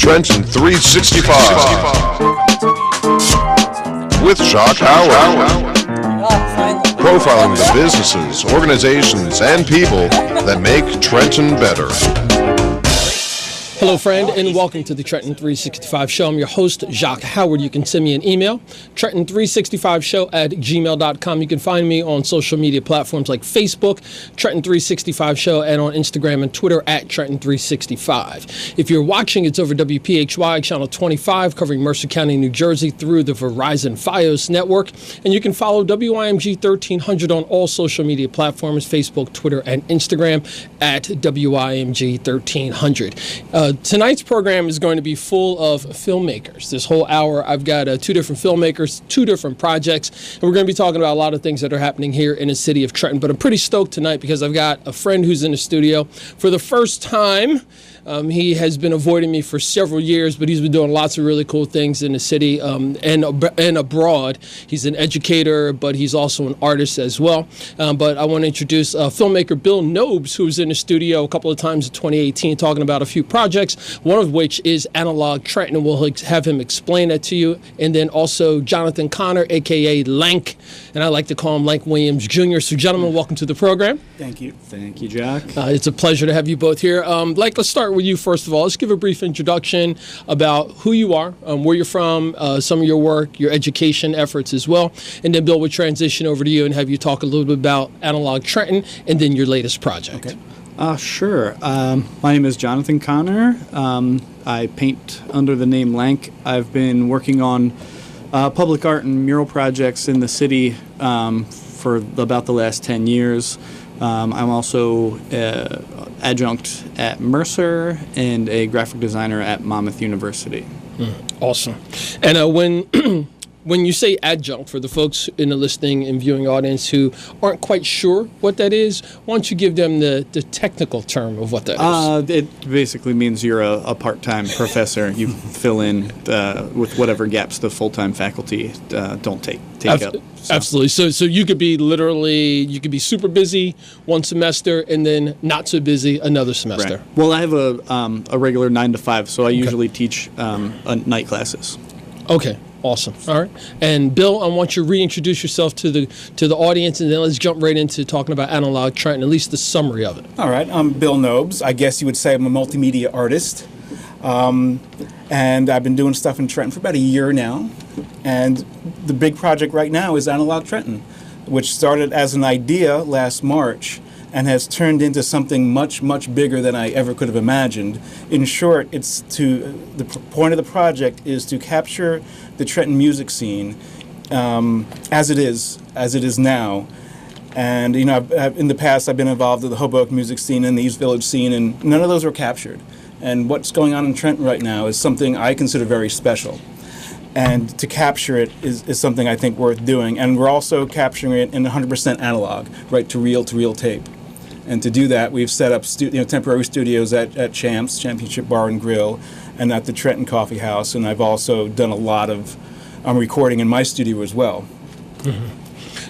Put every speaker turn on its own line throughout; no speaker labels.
Trenton 365 with Jacque Howard. Profiling the businesses, organizations, and people that make Trenton better.
Hello, friend, and welcome to the Trenton 365 Show. I'm your host, Jacque Howard. You can send me an email, trenton365show@gmail.com. You can find me on social media platforms like Facebook, Trenton 365 Show, and on Instagram and Twitter @Trenton 365. If you're watching, it's over WPHY, Channel 25, covering Mercer County, New Jersey, through the Verizon Fios network. And you can follow WIMG 1300 on all social media platforms, Facebook, Twitter, and Instagram @WIMG 1300. Tonight's program is going to be full of filmmakers. This whole hour, I've got two different filmmakers, two different projects, and we're going to be talking about a lot of things that are happening here in the city of Trenton. But I'm pretty stoked tonight because I've got a friend who's in the studio for the first time. He has been avoiding me for several years, but he's been doing lots of really cool things in the city and abroad. He's an educator, but he's also an artist as well. But I want to introduce filmmaker Bill Nobes, who was in the studio a couple of times in 2018 talking about a few projects, one of which is Analog Trenton, and we'll have him explain that to you. And then also Jonathan Connor, a.k.a. LANK, and I like to call him Lank Williams Jr. So, gentlemen, welcome to the program.
Thank you. Thank you, Jacque.
It's a pleasure to have you both here. Let's start with you first of all. Let's give a brief introduction about who you are, where you're from, some of your work, your education efforts as well, and then Bill will transition over to you and have you talk a little bit about Analog Trenton and then your latest project.
Okay. Sure. My name is Jonathan Connor. I paint under the name LANK. I've been working on public art and mural projects in the city for about the last 10 years. I'm also adjunct at Mercer and a graphic designer at Monmouth University.
Awesome. And when you say adjunct, for the folks in the listening and viewing audience who aren't quite sure what that is, why don't you give them the technical term of what that is?
It basically means you're a part-time professor. You fill in with whatever gaps the full-time faculty don't take up. So.
Absolutely. So you could be super busy one semester and then not so busy another semester.
Right. Well, I have a regular 9 to 5, so I usually teach night classes.
Okay. Awesome. All right. And Bill, I want you to reintroduce yourself to the audience, and then let's jump right into talking about Analog Trenton, at least the summary of it.
All right. I'm Bill Nobes. I guess you would say I'm a multimedia artist. And I've been doing stuff in Trenton for about a year now. And the big project right now is Analog Trenton, which started as an idea last March and has turned into something much, much bigger than I ever could have imagined. In short, the point of the project is to capture the Trenton music scene as it is now. And in the past, I've been involved with the Hoboken music scene and the East Village scene, and none of those were captured. And what's going on in Trenton right now is something I consider very special. And to capture it is something I think worth doing. And we're also capturing it in 100% analog, right to reel tape. And to do that, we've set up temporary studios at Champs, Championship Bar and Grill, and at the Trenton Coffee House. And I've also done a lot of recording in my studio as well.
Mm-hmm.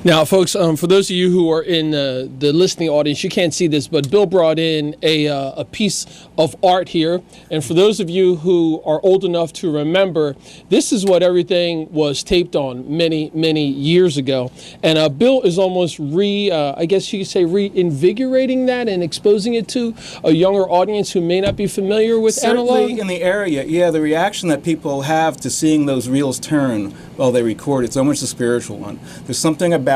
Now, folks, for those of you who are in the listening audience, you can't see this, but Bill brought in a piece of art here. And for those of you who are old enough to remember, this is what everything was taped on many, many years ago. And Bill is almost reinvigorating that and exposing it to a younger audience who may not be familiar with analog.
Certainly in the area, yeah, the reaction that people have to seeing those reels turn while they record, it's almost a spiritual one. There's something about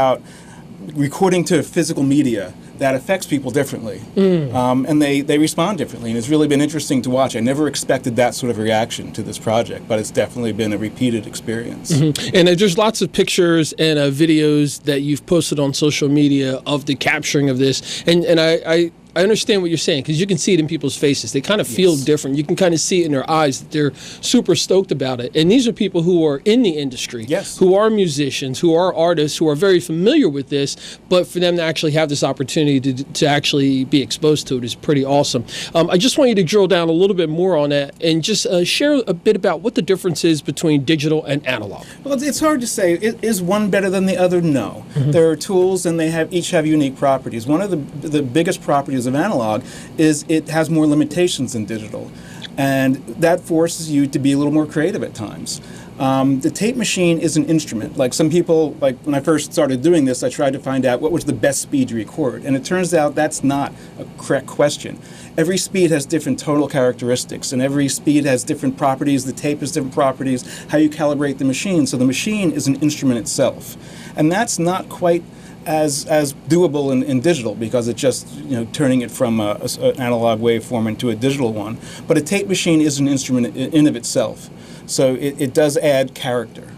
recording to physical media that affects people differently, and they respond differently, and it's really been interesting to watch. I never expected that sort of reaction to this project, but it's definitely been a repeated experience.
Mm-hmm. And there's lots of pictures and videos that you've posted on social media of the capturing of this, and I understand what you're saying, because you can see it in people's faces. They kind of feel different. You can kind of see it in their eyes that they're super stoked about it. And these are people who are in the industry, who are musicians, who are artists, who are very familiar with this, but for them to actually have this opportunity to actually be exposed to it is pretty awesome. I just want you to drill down a little bit more on that and just share a bit about what the difference is between digital and analog.
Well, it's hard to say. Is one better than the other? No. Mm-hmm. There are tools, and they each have unique properties. One of the biggest properties of analog is it has more limitations than digital. And that forces you to be a little more creative at times. The tape machine is an instrument. Like some people, like when I first started doing this, I tried to find out what was the best speed to record. And it turns out that's not a correct question. Every speed has different tonal characteristics, and every speed has different properties. The tape has different properties, how you calibrate the machine. So the machine is an instrument itself. And that's not quite as doable in digital, because it's just turning it from an analog waveform into a digital one. But a tape machine is an instrument in of itself. So it does add character.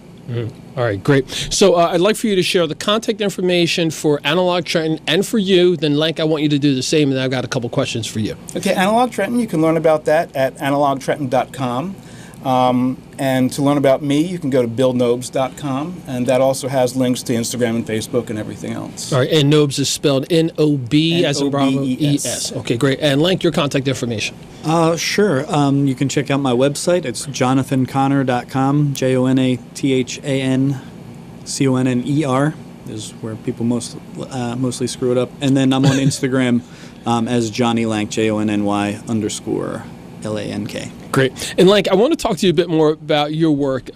All right, great. So I'd like for you to share the contact information for Analog Trenton and for you. Then, Lank, I want you to do the same, and then I've got a couple questions for you.
Okay, Analog Trenton, you can learn about that at analogtrenton.com. And to learn about me, you can go to billnobes.com, and that also has links to Instagram and Facebook and everything else.
All right, and Nobes is spelled N-O-B as in Bravo,
N-O-B-E-S.
E-S. Okay, great. And Lank, your contact information.
Sure. You can check out my website. It's jonathanconner.com, JONATHANCONNER is where people mostly screw it up. And then I'm on Instagram as Johnny Lank, JONNY_LANK.
Great. And Lank, I want to talk to you a bit more about your work.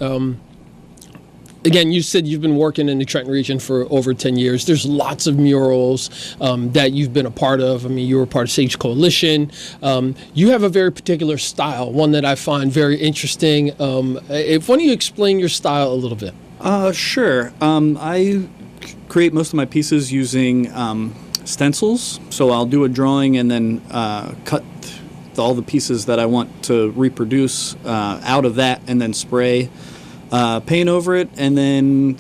Again, you said you've been working in the Trenton region for over 10 years. There's lots of murals that you've been a part of. I mean, you were part of S.A.H. Coalition. You have a very particular style, one that I find very interesting. Why don't you explain your style a little bit?
Sure. I create most of my pieces using stencils. So I'll do a drawing and then cut all the pieces that I want to reproduce out of that, and then spray paint over it. And then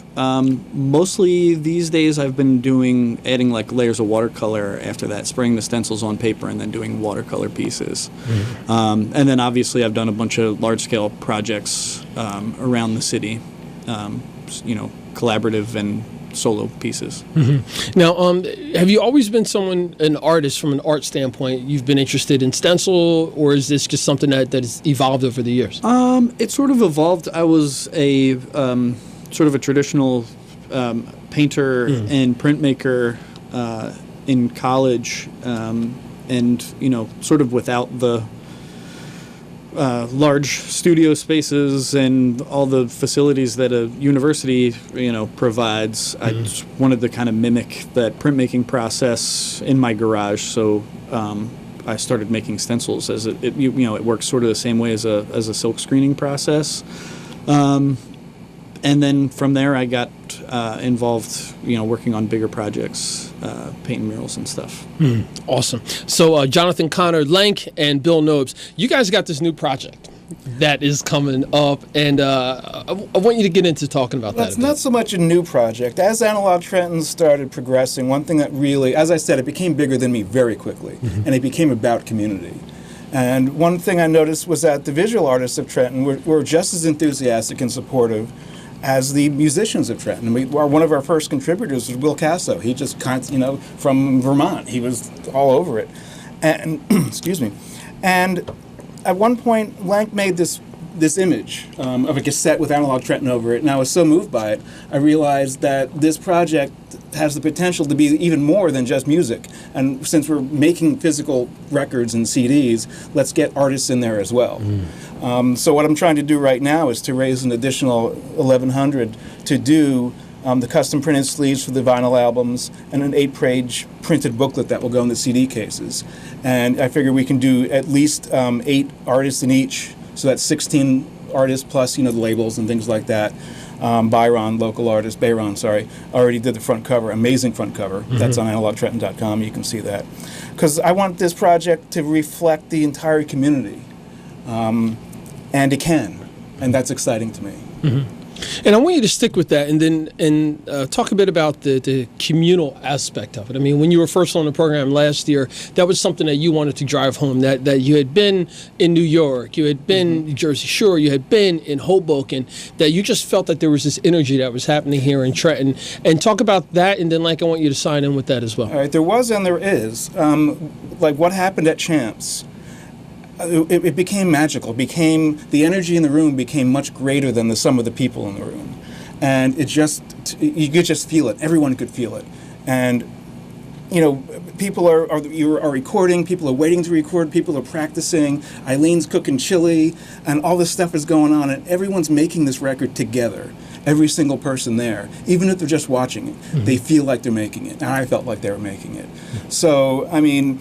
mostly these days I've been adding like layers of watercolor after that, spraying the stencils on paper and then doing watercolor pieces. And then obviously I've done a bunch of large-scale projects around the city, collaborative and solo pieces.
Now, have you always been an artist from an art standpoint? You've been interested in stencil, or is this just something that has evolved over the years?
It sort of evolved. I was a sort of a traditional painter and printmaker in college, and sort of without the large studio spaces and all the facilities that a university, provides. I just wanted to kind of mimic that printmaking process in my garage. So I started making stencils. As it works sort of the same way as a silk screening process. And then from there, I got involved, working on bigger projects, painting murals and stuff.
Awesome. So Jonathan Conner, Lank, and Bill Nobes, you guys got this new project that is coming up, and I want you to get into talking about that.
It's not so much a new project. As Analog Trenton started progressing, one thing that really, as I said, it became bigger than me very quickly, and it became about community. And one thing I noticed was that the visual artists of Trenton were just as enthusiastic and supportive as the musicians of Trenton. One of our first contributors was Will Casso. He just, from Vermont. He was all over it. And excuse me. And at one point, Lank made this image of a cassette with Analog Trenton over it, and I was so moved by it, I realized that this project has the potential to be even more than just music. And since we're making physical records and CDs, let's get artists in there as well. So what I'm trying to do right now is to raise an additional $1,100 to do the custom printed sleeves for the vinyl albums, and an 8-page printed booklet that will go in the CD cases. And I figure we can do at least 8 artists in each, so that's 16 artists plus the labels and things like that. Local artist, Bayron, already did the front cover, amazing front cover. That's on analogtrenton.com, you can see that. Because I want this project to reflect the entire community, and it can, and that's exciting to me.
And I want you to stick with that, and then talk a bit about the communal aspect of it. I mean, when you were first on the program last year, that was something that you wanted to drive home, that you had been in New York, you had been in Jersey Shore, you had been in Hoboken, that you just felt that there was this energy that was happening here in Trenton. And talk about that, and then, I want you to sign in with that as well.
All right, there was and there is. Like what happened at Champs, it became magical. The energy in the room became much greater than the sum of the people in the room, and you could just feel it. Everyone could feel it, and people are recording, people are waiting to record, people are practicing, Eileen's cooking chili, and all this stuff is going on, and everyone's making this record together. Every single person there, even if they're just watching it, they feel like they're making it, and I felt like they were making it. So, I mean,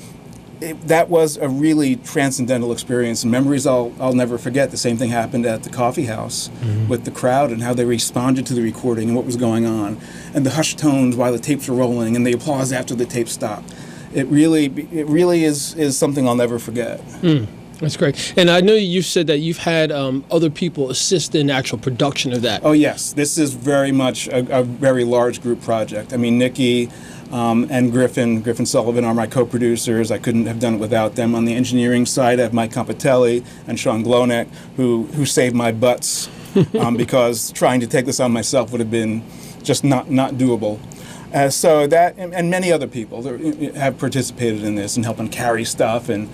that was a really transcendental experience, and memories I'll never forget. The same thing happened at the coffee house with the crowd and how they responded to the recording and what was going on, and the hushed tones while the tapes were rolling and the applause after the tape stopped. It really is something I'll never forget.
That's great. And I know you said that you've had other people assist in the actual production of that.
Oh, yes. This is very much a very large group project. I mean, Nikki and Griffin Sullivan are my co-producers. I couldn't have done it without them. On the engineering side, I have Mike Compatelli and Sean Glonek, who saved my butts because trying to take this on myself would have been just not doable. So that, and many other people have participated in this and helping carry stuff, and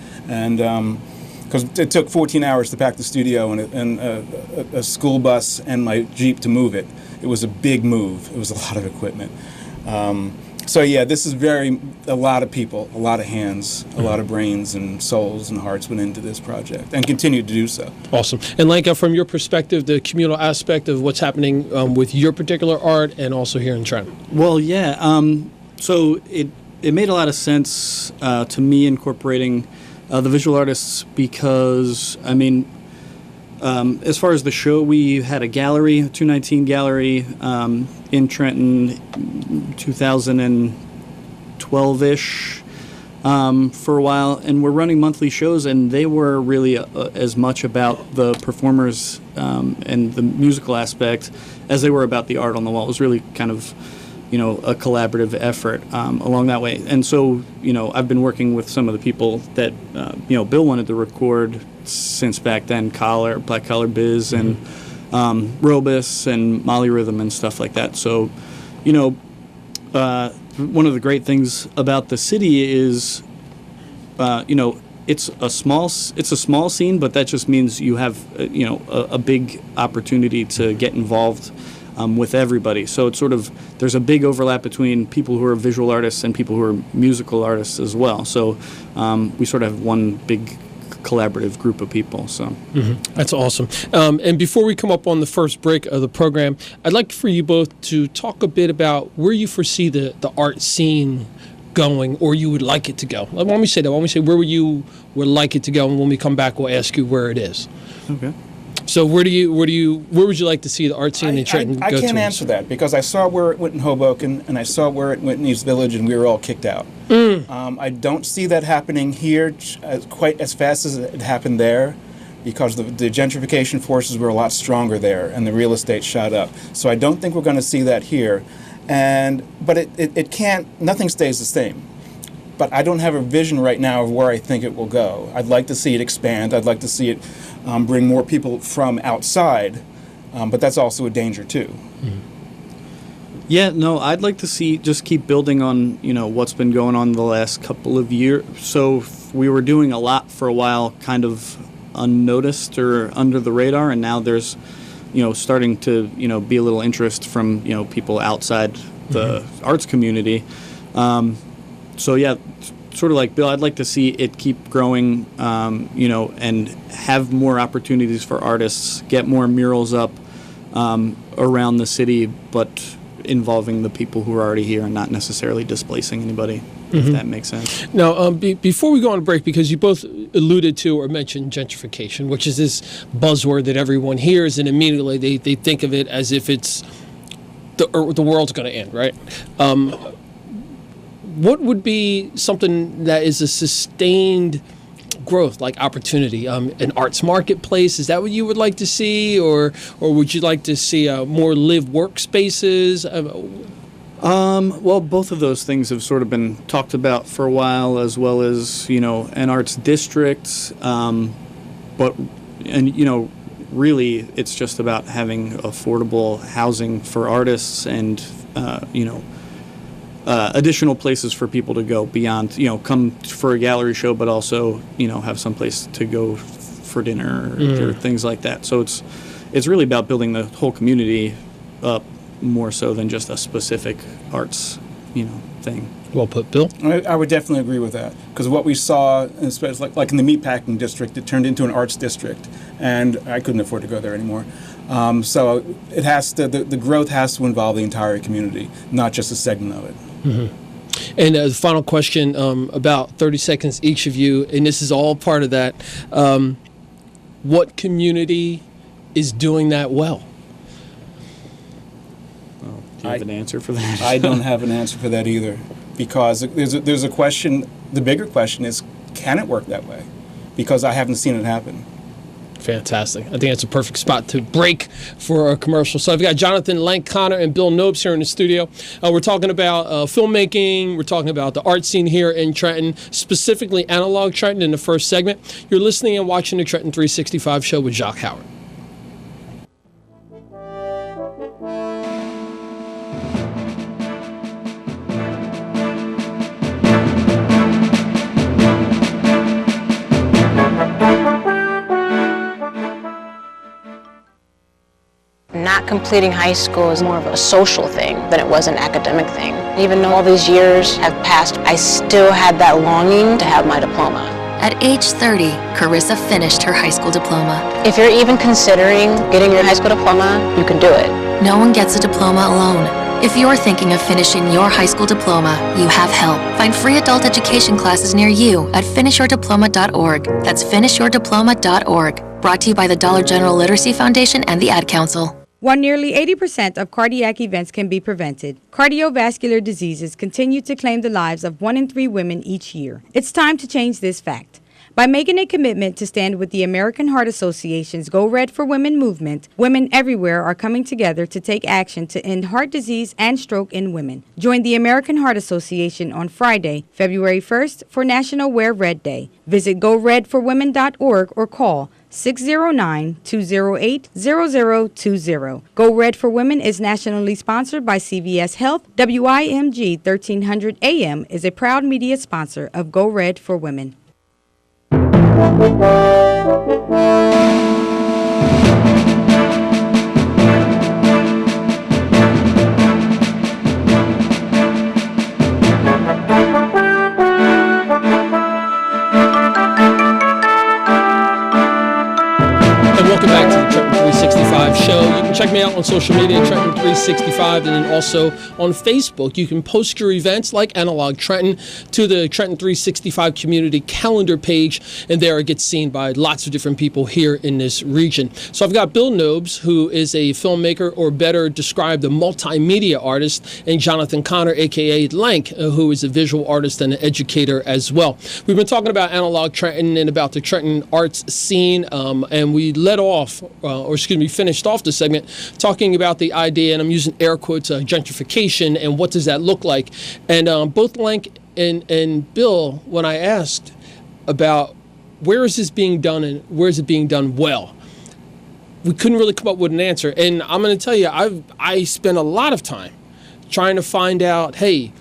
because it took 14 hours to pack the studio and a school bus and my Jeep to move it. It was a big move. It was a lot of equipment. So yeah, this is a lot of people, a lot of hands, a lot of brains and souls and hearts went into this project and continue to do so.
Awesome. And Lanka, from your perspective, the communal aspect of what's happening with your particular art and also here in Trenton.
Well, yeah. So it made a lot of sense to me incorporating the visual artists because, I mean, as far as the show, we had a gallery, a 219 gallery in Trenton, 2012-ish for a while, and we're running monthly shows, and they were really as much about the performers and the musical aspect as they were about the art on the wall. It was really kind of, a collaborative effort along that way. And so, I've been working with some of the people that, Bill wanted to record since back then, Black Collar Biz and Robus and Molly Rhythm and stuff like that. So, one of the great things about the city is, it's a small scene, but that just means you have, a big opportunity to get involved with everybody. So it's there's a big overlap between people who are visual artists and people who are musical artists as well. So we sort of have one big collaborative group of people. So
That's awesome. And before we come up on the first break of the program, I'd like for you both to talk a bit about where you foresee the art scene going, or you would like it to go. Why don't we say that? Why don't we say where you would like it to go, and when we come back, we'll ask you where it is.
Okay.
So where would you like to see the art scene in Trenton go to?
I can't answer that because I saw where it went in Hoboken and I saw where it went in East Village, and we were all kicked out. I don't see that happening here quite as fast as it happened there, because the gentrification forces were a lot stronger there and the real estate shot up. So I don't think we're going to see that here. But it can't. Nothing stays the same. But I don't have a vision right now of where I think it will go. I'd like to see it expand. I'd like to see it bring more people from outside, but that's also a danger too.
Yeah, no, I'd like to see just keep building on what's been going on the last couple of years. So we were doing a lot for a while, kind of unnoticed or under the radar, and now there's starting to be a little interest from people outside the arts community. So yeah, sort of like Bill, I'd like to see it keep growing, and have more opportunities for artists, get more murals up around the city, but involving the people who are already here and not necessarily displacing anybody, if that makes sense.
Now, before we go on a break, because you both alluded to or mentioned gentrification, which is this buzzword that everyone hears, and immediately they think of it as if it's the world's going to end, right? What would be something that is a sustained growth, like opportunity, an arts marketplace? Is that what you would like to see, or would you like to see more live workspaces?
Well, both of those things have sort of been talked about for a while, as well as an arts district. Really, it's just about having affordable housing for artists and additional places for people to go beyond, come for a gallery show, but also, have some place to go for dinner or things like that. So it's really about building the whole community up more so than just a specific arts, thing.
Well put, Bill.
I would definitely agree with that, because what we saw, especially like in the meatpacking district, it turned into an arts district, and I couldn't afford to go there anymore. So it has to, the growth has to involve the entire community, not just a segment of it.
Mm-hmm. And the final question, about 30 seconds each of you, and this is all part of that. What community is doing that well?
Do you have an answer for that?
I don't have an answer for that either, because there's a question. The bigger question is, can it work that way? Because I haven't seen it happen.
Fantastic. I think that's a perfect spot to break for a commercial. So I've got Jonathan, LANK, Connor, and Bill Nobes here in the studio. We're talking about filmmaking. We're talking about the art scene here in Trenton, specifically analog Trenton in the first segment. You're listening and watching the Trenton 365 show with Jacque Howard.
Not completing high school is more of a social thing than it was an academic thing. Even though all these years have passed, I still had that longing to have my diploma.
At age 30, Carissa finished her high school diploma.
If you're even considering getting your high school diploma, you can do it.
No one gets a diploma alone. If you're thinking of finishing your high school diploma, you have help. Find free adult education classes near you at finishyourdiploma.org. That's finishyourdiploma.org. Brought to you by the Dollar General Literacy Foundation and the Ad Council.
While nearly 80% of cardiac events can be prevented, cardiovascular diseases continue to claim the lives of 1 in 3 women each year. It's time to change this fact. By making a commitment to stand with the American Heart Association's Go Red for Women movement, women everywhere are coming together to take action to end heart disease and stroke in women. Join the American Heart Association on Friday, February 1st for National Wear Red Day. Visit GoRedForWomen.org or call 609-208-0020. Go Red for Women is nationally sponsored by CVS Health. WIMG 1300 AM is a proud media sponsor of Go Red for Women.
Welcome back to the Trenton 365 show. You can check me out on social media, Trenton 365, and then also on Facebook. You can post your events like Analog Trenton to the Trenton 365 community calendar page, and there it gets seen by lots of different people here in this region. So I've got Bill Nobes, who is a filmmaker, or better described, a multimedia artist, and Jonathan Connor, a.k.a. LANK, who is a visual artist and an educator as well. We've been talking about Analog Trenton and about the Trenton arts scene, and we finished off the segment talking about the idea, and I'm using air quotes, gentrification, and what does that look like. And both LANK and Bill, when I asked about where is this being done and where is it being done well, we couldn't really come up with an answer. And I'm going to tell you, I spent a lot of time trying to find out, hey,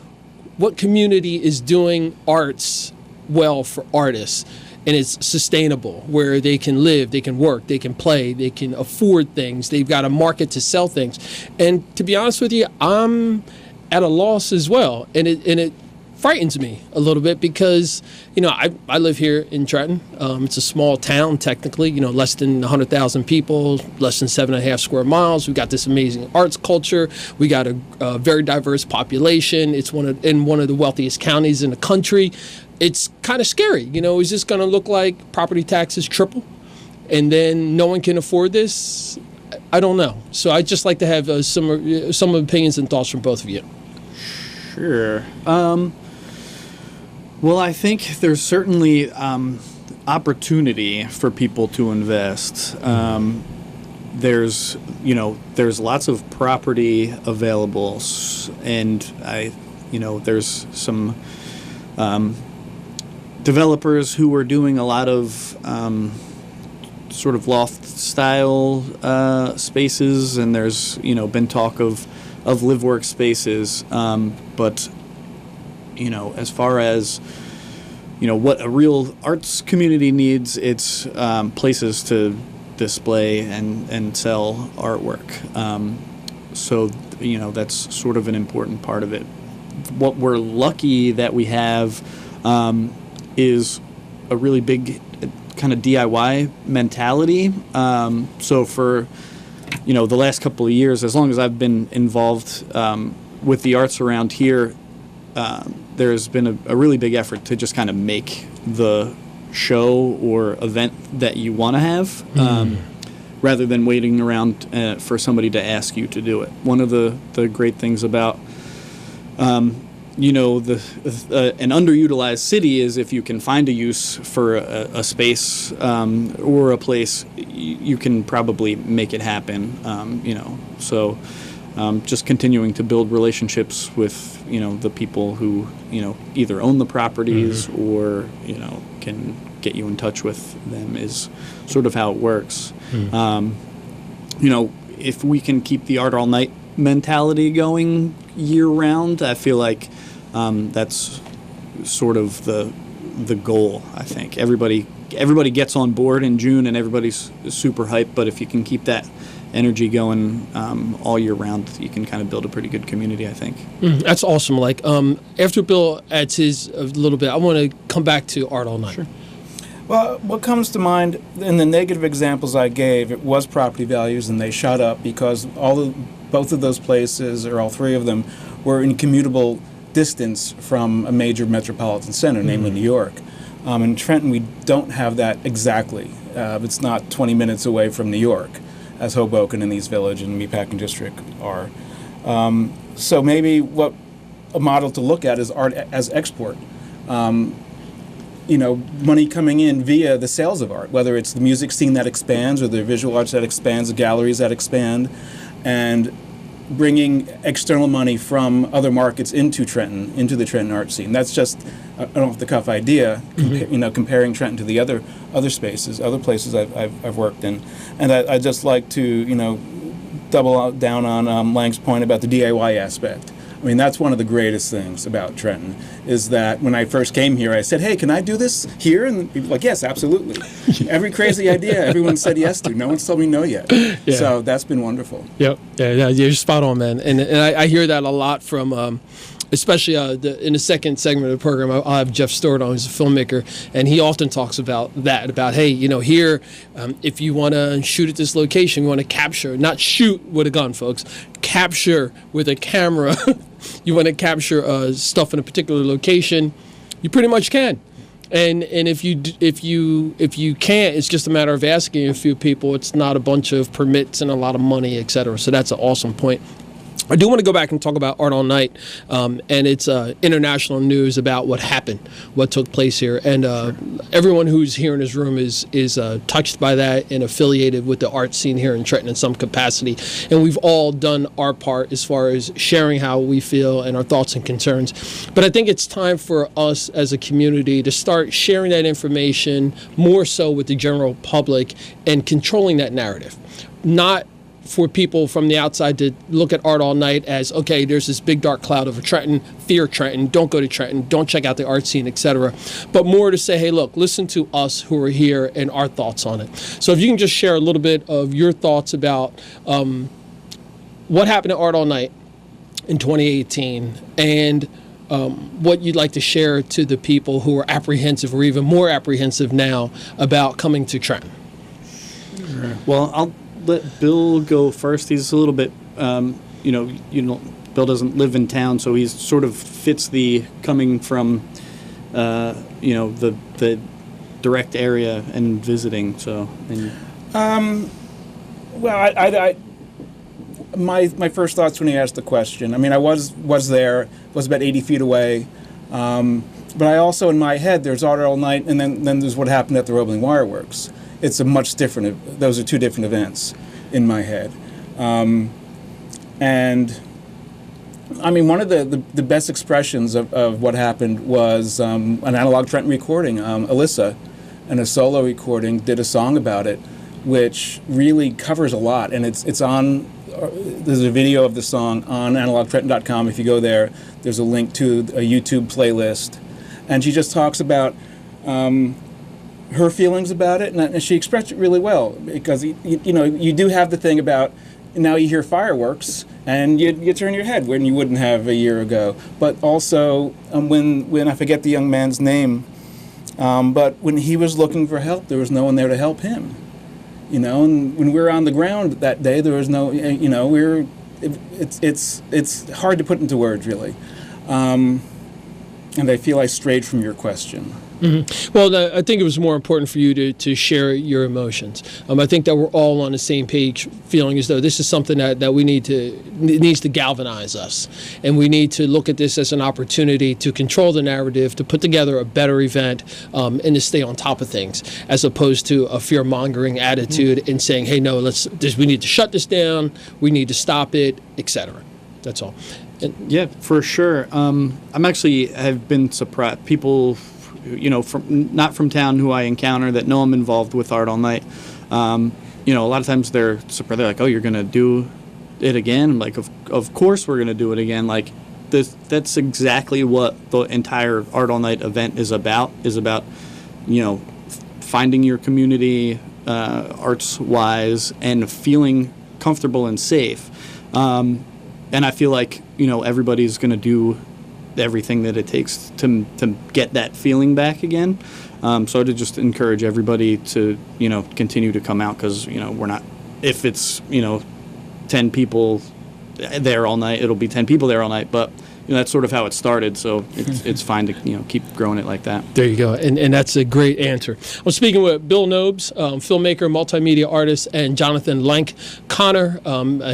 what community is doing arts well for artists? And it's sustainable, where they can live, they can work, they can play, they can afford things, they've got a market to sell things. And to be honest with you, I'm at a loss as well. And it frightens me a little bit because, I live here in Trenton. It's a small town, technically, less than 100,000 people, less than 7.5 square miles. We've got this amazing arts culture. We got a very diverse population. It's in one of the wealthiest counties in the country. It's kind of scary. Is this going to look like property taxes triple and then no one can afford this? I don't know. So I'd just like to have some opinions and thoughts from both of you.
Sure. Well, I think there's certainly opportunity for people to invest. There's lots of property available, and there's some developers who are doing a lot of sort of loft style spaces, and there's been talk of live work spaces, but as far as what a real arts community needs, it's places to display and sell artwork. So that's sort of an important part of it. what we're lucky that we have is a really big kind of DIY mentality. So for the last couple of years, as long as I've been involved with the arts around here, there's been a really big effort to just kind of make the show or event that you want to have, rather than waiting around for somebody to ask you to do it. One of the great things about an underutilized city is if you can find a use for a space or a place, you can probably make it happen. So just continuing to build relationships with the people who either own the properties or can get you in touch with them is sort of how it works. If we can keep the art all night mentality going year round, I feel like that's sort of the goal. I think everybody gets on board in June and everybody's super hyped, but if you can keep that energy going all year round, you can kind of build a pretty good community, I think.
That's awesome. Like after Bill adds his a little bit, I want to come back to Art All Night.
Sure.
Well, what comes to mind in the negative examples I gave, it was property values, and they shot up because both of those places, or all three of them, were in commutable distance from a major metropolitan center, namely New York. In Trenton, we don't have that exactly. It's not 20 minutes away from New York, as Hoboken and East Village and Meatpacking District are. So maybe what a model to look at is art as export. Money coming in via the sales of art, whether it's the music scene that expands or the visual arts that expands, the galleries that expand, and bringing external money from other markets into Trenton, into the Trenton art scene. That's just an off-the-cuff idea, comparing Trenton to the other spaces, other places I've worked in. And I'd just like to, double down on Lank's point about the DIY aspect. I mean, that's one of the greatest things about Trenton, is that when I first came here, I said, hey, can I do this here? And people were like, yes, absolutely. Every crazy idea, everyone said yes to. No one's told me no yet. Yeah. So that's been wonderful.
Yep. Yeah, you're spot on, man. And I hear that a lot from, especially in the second segment of the program, I'll have Jeff Stewart on, who's a filmmaker, and he often talks about that, about, hey, here, if you want to shoot at this location, you want to capture, not shoot with a gun, folks, capture with a camera. You want to capture stuff in a particular location, you pretty much can. And if you can't, it's just a matter of asking a few people. It's not a bunch of permits and a lot of money, et cetera. So that's an awesome point. I do want to go back and talk about Art All Night, and it's international news about what happened, what took place here. And everyone who's here in this room is touched by that and affiliated with the art scene here in Trenton in some capacity. And we've all done our part as far as sharing how we feel and our thoughts and concerns. But I think it's time for us as a community to start sharing that information more so with the general public and controlling that narrative. Not for people from the outside to look at Art All Night as, okay, there's this big dark cloud over Trenton, fear Trenton, don't go to Trenton, don't check out the art scene, etc. But more to say, hey, look, listen to us who are here and our thoughts on it. So if you can just share a little bit of your thoughts about what happened at Art All Night in 2018 and what you'd like to share to the people who are apprehensive or even more apprehensive now about coming to Trenton.
Sure. Well, I'll let Bill go first. He's a little bit, Bill doesn't live in town, so he sort of fits the coming from, the direct area and visiting. So,
my first thoughts when he asked the question. I mean, I was there, was about 80 feet away, but I also in my head there's Art All Night, and then there's what happened at the Roebling Wireworks. It's a much different. Those are two different events in my head, and I mean one of the best expressions of what happened was an Analog Trenton recording. Alyssa, in a solo recording, did a song about it, which really covers a lot, and it's on. There's a video of the song on analogtrenton.com. If you go there, there's a link to a YouTube playlist, and she just talks about. Her feelings about it, and she expressed it really well, because you do have the thing about now you hear fireworks, and you turn your head when you wouldn't have a year ago. But also, when I forget the young man's name, but when he was looking for help, there was no one there to help him. You know, and when we were on the ground that day, there was no, you know, it's hard to put into words, really. And I feel I strayed from your question.
Mm-hmm. Well, I think it was more important for you to share your emotions. I think that we're all on the same page, feeling as though this is something that it needs to galvanize us. And we need to look at this as an opportunity to control the narrative, to put together a better event, and to stay on top of things, as opposed to a fear-mongering attitude and saying, hey, no, we need to shut this down, we need to stop it, etc. That's all.
Yeah, for sure. Have been surprised. People, you know, not from town who I encounter that know I'm involved with Art All Night. You know, a lot of times they're surprised. They're like, "Oh, you're gonna do it again?" I'm like, of course we're gonna do it again. Like, that's exactly what the entire Art All Night event is about. You know, finding your community, arts-wise, and feeling comfortable and safe. And I feel like, you know, everybody's going to do everything that it takes to get that feeling back again. So to just encourage everybody to, you know, continue to come out, because, you know, we're not, if it's, you know, 10 people there all night, it'll be 10 people there all night. But, you know, that's sort of how it started. So it's fine to, you know, keep growing it like that.
There you go. And that's a great answer. I'm speaking with Bill Nobes, filmmaker, multimedia artist, and Jonathan LANK Connor.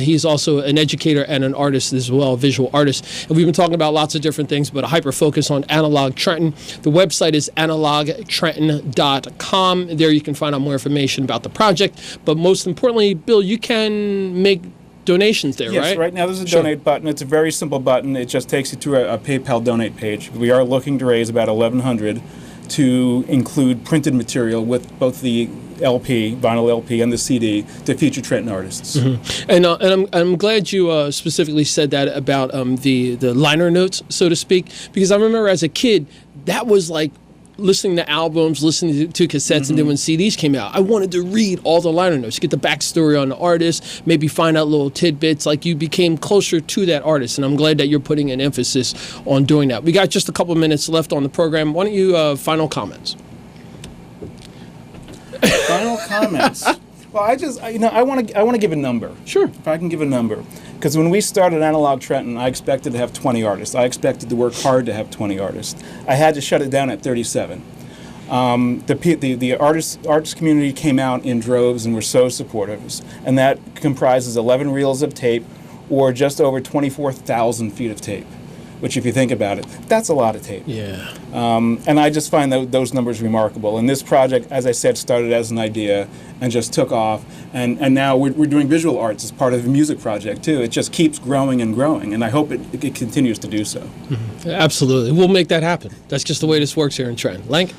He's also an educator and an artist as well, a visual artist. And we've been talking about lots of different things, but a hyper focus on Analog Trenton. The website is analogtrenton.com. There you can find out more information about the project. But most importantly, Bill, you can make donations there, right?
Yes, right now there's a donate button. It's a very simple button. It just takes you to a PayPal donate page. We are looking to raise about $1,100 to include printed material with both the LP, vinyl LP, and the CD to feature Trenton artists.
Mm-hmm. And I'm glad you specifically said that about the liner notes, so to speak, because I remember as a kid, that was like listening to albums, listening to cassettes, and then when CDs came out, I wanted to read all the liner notes, get the backstory on the artist, maybe find out little tidbits, like you became closer to that artist, and I'm glad that you're putting an emphasis on doing that. We got just a couple of minutes left on the program. Why don't you, final comments?
Final comments. Well, I want to give a number.
Sure.
If I can give a number. Because when we started Analog Trenton, I expected to have 20 artists. I expected to work hard to have 20 artists. I had to shut it down at 37. The artist community came out in droves and were so supportive. And that comprises 11 reels of tape, or just over 24,000 feet of tape, which, if you think about it, that's a lot of tape.
Yeah.
And I just find those numbers remarkable. And this project, as I said, started as an idea and just took off. And now we're doing visual arts as part of a music project, too. It just keeps growing and growing, and I hope it continues to do so.
Mm-hmm. Absolutely. We'll make that happen. That's just the way this works here in Trenton. LANK?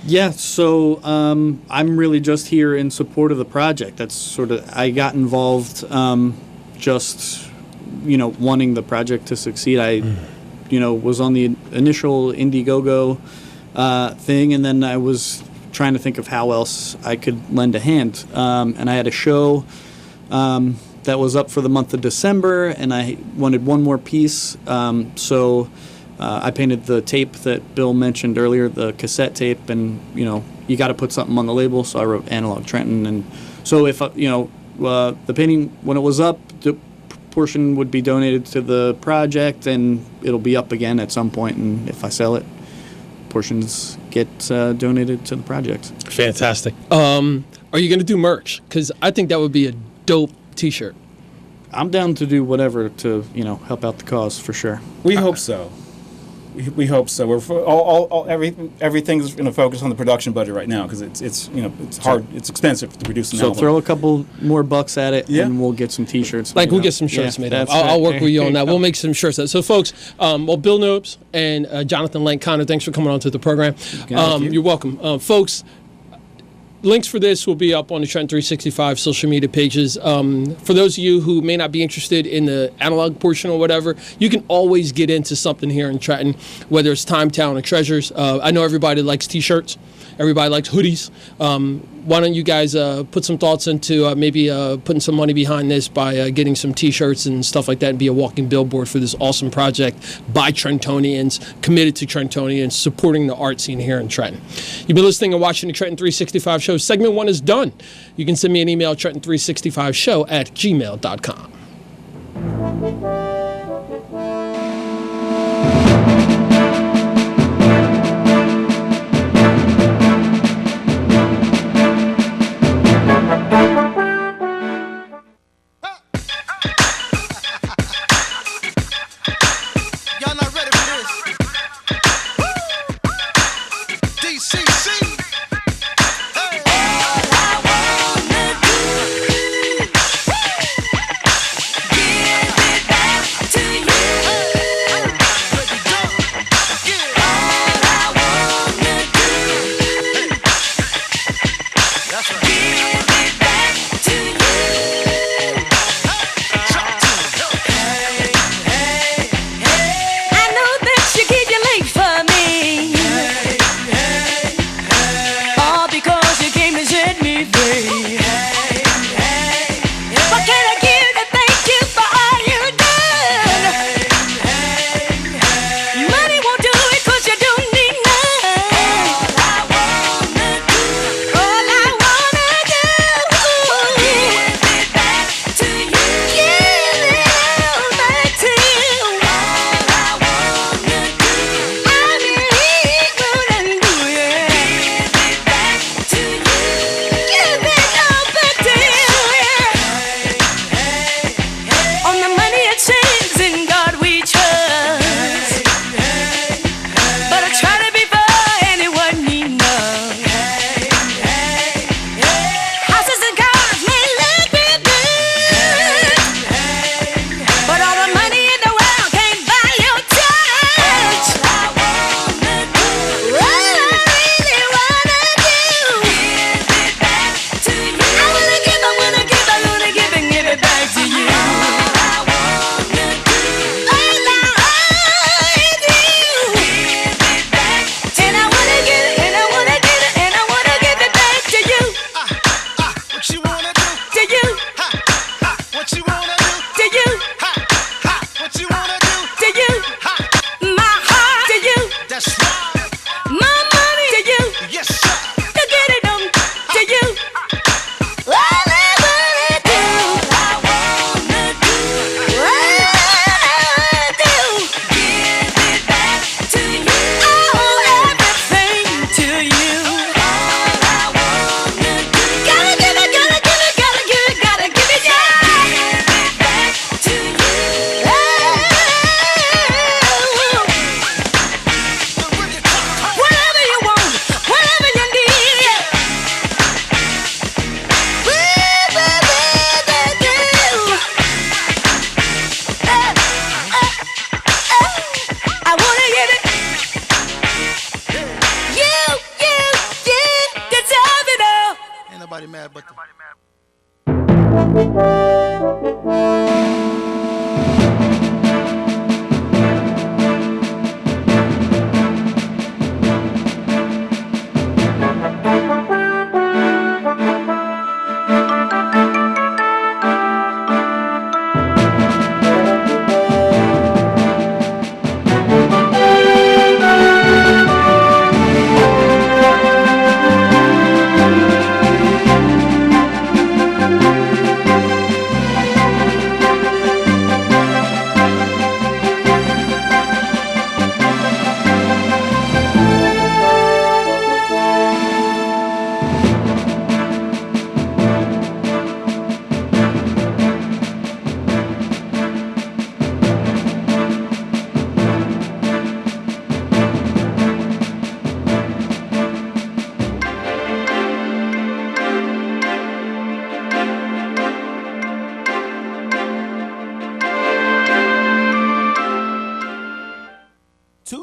Yeah, so I'm really just here in support of the project. That's sort of, I got involved just, you know, wanting the project to succeed. I you know, was on the initial Indiegogo thing, and then I was trying to think of how else I could lend a hand. And I had a show that was up for the month of December, and I wanted one more piece. So I painted the tape that Bill mentioned earlier, the cassette tape, and, you know, you got to put something on the label, so I wrote Analog Trenton. And so if, you know, the painting, when it was up, the portion would be donated to the project, and it'll be up again at some point, and if I sell it, portions get donated to the project.
Fantastic. Are you going to do merch? Because I think that would be a dope t-shirt.
I'm down to do whatever to, you know, help out the cause, for sure.
We hope so. We hope so. We're everything's going to focus on the production budget right now, because it's you know, it's hard, it's expensive to produce an album.
So throw a couple more bucks at it, and we'll get some t-shirts.
Like, we'll get some shirts made up. I'll work with you on that. We'll make some shirts. So folks, well, Bill Nobes and Jonathan LANK Connor, thanks for coming on to the program. You're welcome. Folks, links for this will be up on the Trenton 365 social media pages. For those of you who may not be interested in the analog portion or whatever, you can always get into something here in Trenton, whether it's Time, Town, or Treasures. I know everybody likes t-shirts. Everybody likes hoodies. why don't you guys put some thoughts into maybe putting some money behind this by getting some T-shirts and stuff like that, and be a walking billboard for this awesome project by Trentonians, committed to Trentonians, supporting the art scene here in Trenton. You've been listening and watching the Trenton 365 Show. Segment 1 is done. You can send me an email, trenton365show@gmail.com.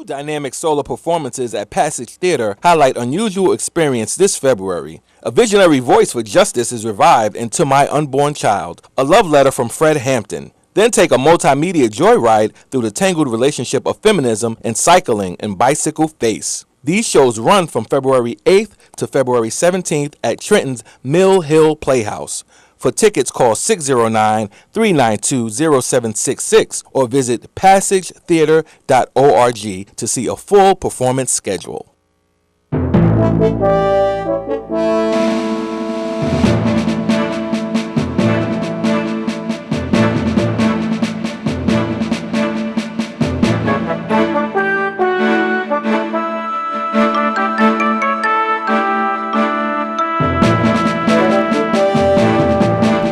Dynamic solo performances at Passage Theater highlight unusual experience this February. A visionary voice for justice is revived in To My Unborn Child, a love letter from Fred Hampton. Then take a multimedia joyride through the tangled relationship of feminism and cycling in Bicycle Face. These shows run from February 8th to February 17th at Trenton's Mill Hill Playhouse. For tickets, call 609-392-0766 or visit passagetheater.org to see a full performance schedule.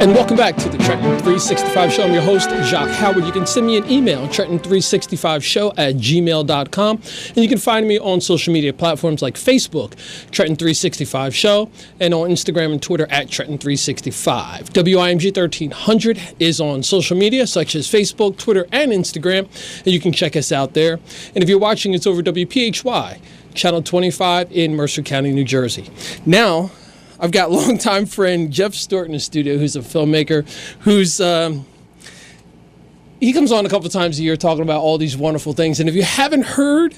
And welcome back to the Trenton 365 Show. I'm your host, Jacque Howard. You can send me an email, trenton365show@gmail.com. And you can find me on social media platforms like Facebook, Trenton 365 Show, and on Instagram and Twitter at Trenton 365. WIMG 1300 is on social media such as Facebook, Twitter, and Instagram. And you can check us out there. And if you're watching, it's over WPHY, Channel 25 in Mercer County, New Jersey. Now, I've got longtime friend Jeff Stewart in the studio, who's a filmmaker, who's he comes on a couple times a year talking about all these wonderful things. And if you haven't heard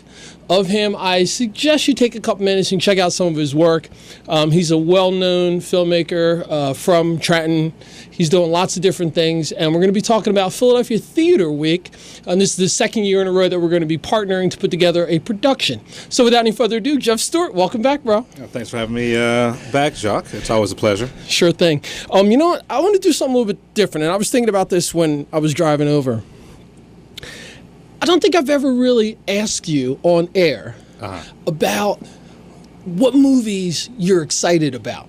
of him, I suggest you take a couple minutes and check out some of his work. He's a well-known filmmaker from Trenton. He's doing lots of different things, and we're going to be talking about Philadelphia Theater Week. And this is the second year in a row that we're going to be partnering to put together a production. So without any further ado, Jeff Stewart, welcome back, bro.
Thanks for having me back, Jacque. It's always a pleasure.
Sure thing. You know what? I want to do something a little bit different, and I was thinking about this when I was driving over. I don't think I've ever really asked you on air about what movies you're excited about.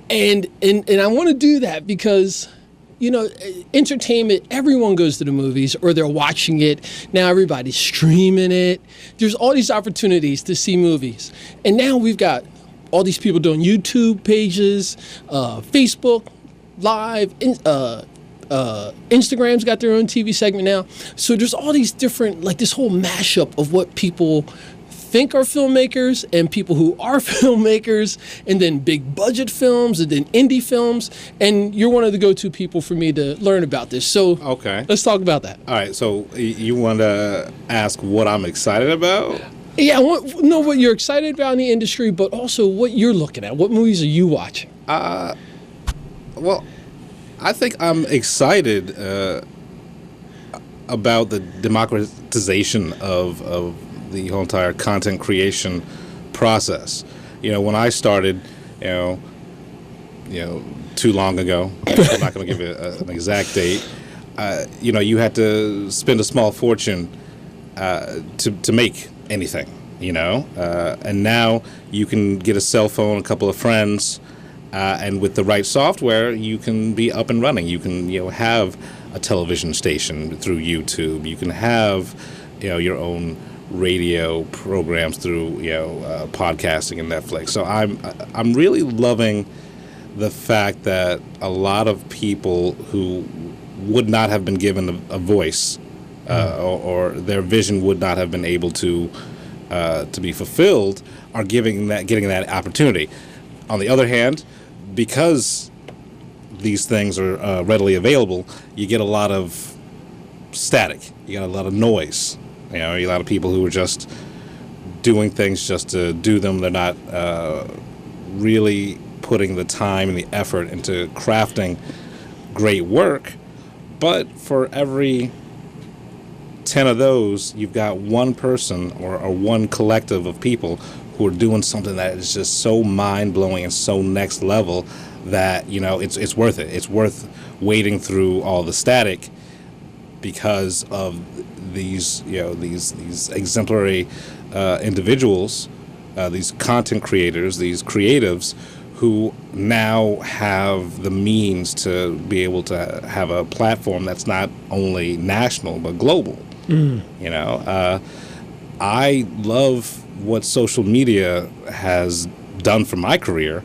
And I want to do that because, you know, entertainment, everyone goes to the movies or they're watching it. Now everybody's streaming it. There's all these opportunities to see movies. And now we've got all these people doing YouTube pages, Facebook Live, Instagram's got their own TV segment now. So there's all these different, like this whole mashup of what people think are filmmakers and people who are filmmakers, and then big budget films and then indie films. And you're one of the go-to people for me to learn about this. So
okay,
let's talk about that.
All right, so you want to ask what I'm excited about?
Yeah, I want to know what you're excited about in the industry, but also what you're looking at. What movies are you watching?
Well, I think I'm excited about the democratization of the whole entire content creation process. You know, when I started, you know, too long ago, I'm not going to give you an exact date. You know, you had to spend a small fortune to make anything. You know, and now you can get a cell phone, a couple of friends. And with the right software, you can be up and running. You can, have a television station through YouTube. You can have, your own radio programs through, podcasting and Netflix. So I'm really loving the fact that a lot of people who would not have been given a voice, or their vision would not have been able to be fulfilled, are getting that opportunity. On the other hand, because these things are readily available, you get a lot of static. You got a lot of noise. A lot of people who are just doing things just to do them. They're not really putting the time and the effort into crafting great work. But for every 10 of those, you've got one person or one collective of people who are doing something that is just so mind-blowing and so next level that, it's worth it. It's worth wading through all the static because of these, these exemplary individuals, these content creators, these creatives who now have the means to be able to have a platform that's not only national but global. I love what social media has done for my career.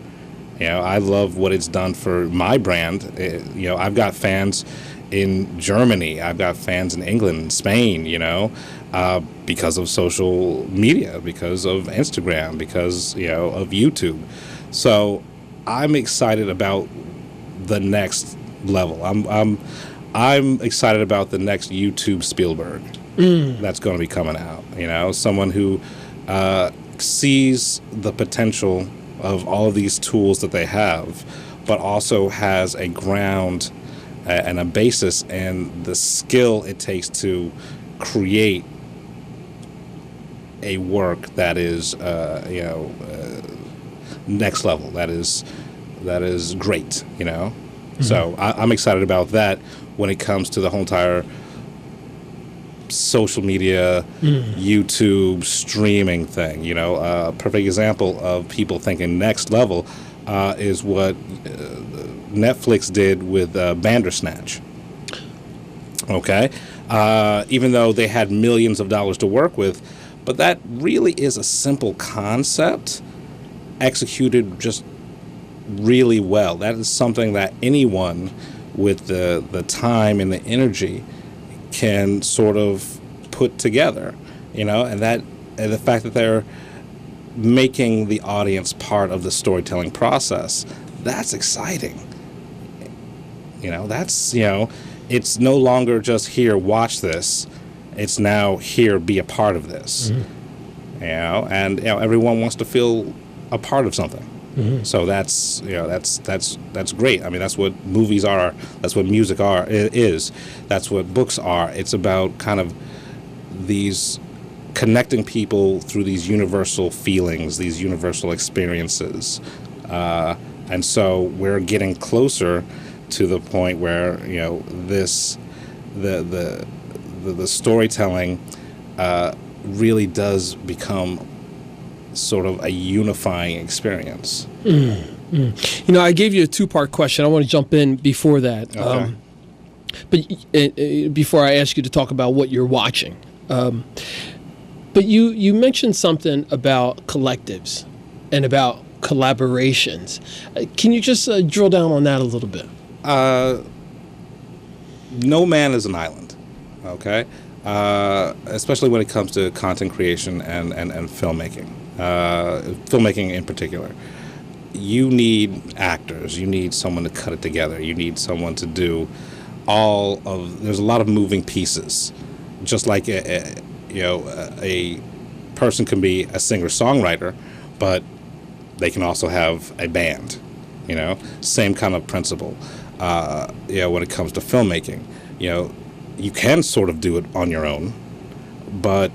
I love what it's done for my brand. I've got fans in Germany. I've got fans in England, Spain, because of social media, because of Instagram, because, of YouTube. So I'm excited about the next level. I'm excited about the next YouTube Spielberg that's going to be coming out. Someone who sees the potential of all of these tools that they have, but also has a ground and a basis and the skill it takes to create a work that is, next level. That is great. Mm-hmm. So I'm excited about that when it comes to the whole entire social media, YouTube, streaming thing. A perfect example of people thinking next level is what Netflix did with Bandersnatch. Okay? Even though they had millions of dollars to work with, but that really is a simple concept executed just really well. That is something that anyone with the time and the energy can sort of put together, and the fact that they're making the audience part of the storytelling process, that's exciting. It's no longer just here, watch this. It's now here, be a part of this. Mm-hmm. And everyone wants to feel a part of something. Mm-hmm. So that's great. I mean, that's what movies are. That's what music is. That's what books are. It's about kind of these connecting people through these universal feelings, these universal experiences. And so we're getting closer to the point where the storytelling really does become sort of a unifying experience.
I gave you a two-part question. I want to jump in before that.
Okay.
But before I ask you to talk about what you're watching. But you mentioned something about collectives and about collaborations. Can you just drill down on that a little bit?
No man is an island, okay? Especially when it comes to content creation and filmmaking. Filmmaking in particular. You need actors. You need someone to cut it together. You need someone to do there's a lot of moving pieces. Just like a person can be a singer-songwriter, but they can also have a band, same kind of principle. When it comes to filmmaking, you can sort of do it on your own, but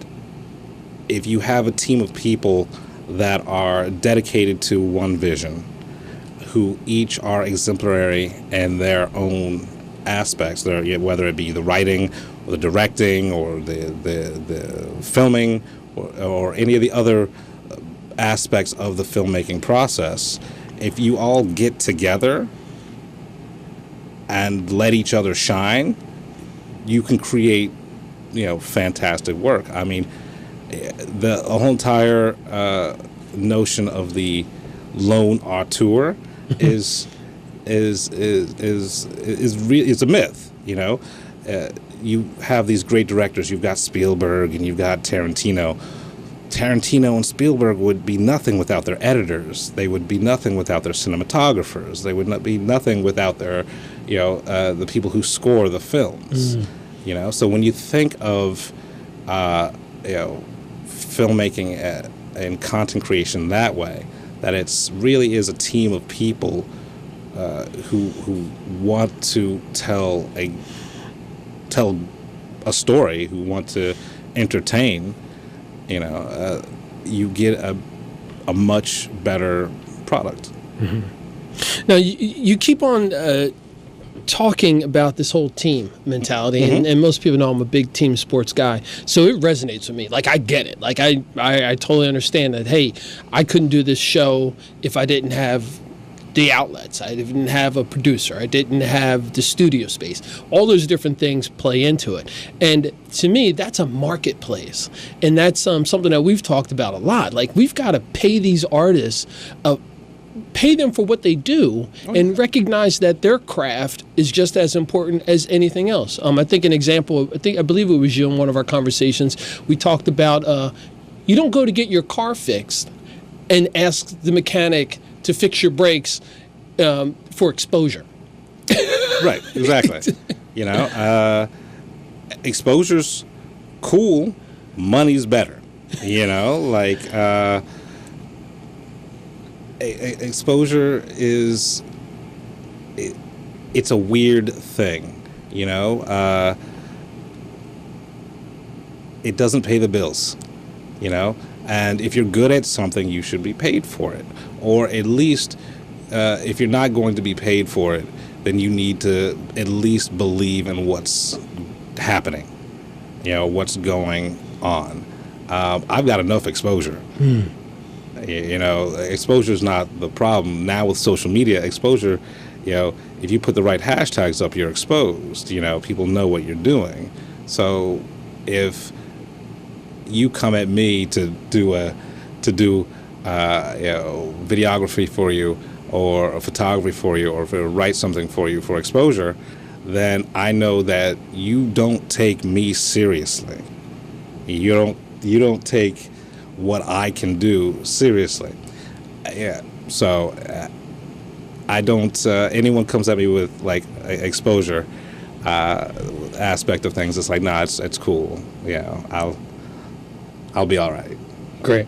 if you have a team of people that are dedicated to one vision, who each are exemplary in their own aspects, whether it be the writing or the directing or the filming or any of the other aspects of the filmmaking process, if you all get together and let each other shine, you can create, fantastic work. I mean, the whole entire notion of the lone auteur is a myth. You have these great directors. You've got Spielberg and you've got Tarantino. Tarantino and Spielberg would be nothing without their editors. They would be nothing without their cinematographers. They would not be nothing without their, the people who score the films. So when you think of, filmmaking and content creation that way, that it's really is a team of people who want to tell a story, who want to entertain. You get a much better product.
Mm-hmm. Now, you keep on talking about this whole team mentality,
mm-hmm.
and most people know I'm a big team sports guy, so it resonates with me. Like, I get it. Like, I totally understand that, hey, I couldn't do this show if I didn't have the outlets. I didn't have a producer. I didn't have the studio space. All those different things play into it. And to me, that's a marketplace. And that's something that we've talked about a lot. Like, we've got to pay these artists, pay them for what they do, and recognize that their craft is just as important as anything else. I think an example, I believe it was you in one of our conversations, we talked about you don't go to get your car fixed and ask the mechanic to fix your brakes for exposure.
Right, exactly. Exposure's cool, money's better. You know, like exposure is it's a weird thing. You know, it doesn't pay the bills. You know, and if you're good at something, you should be paid for it, or at least if you're not going to be paid for it, then you need to at least believe in what's happening, you know, what's going on. I've got enough exposure. You know, exposure is not the problem. Now with social media, exposure, you know, if you put the right hashtags up, you're exposed. You know, people know what you're doing. So if you come at me to do you know, videography for you, or a photography for you, or to write something for you for exposure, then I know that you don't take me seriously. You don't take what I can do seriously. Yeah. So I don't. Anyone comes at me with like exposure aspect of things, it's like, nah, it's cool. Yeah, I'll be all right.
Great.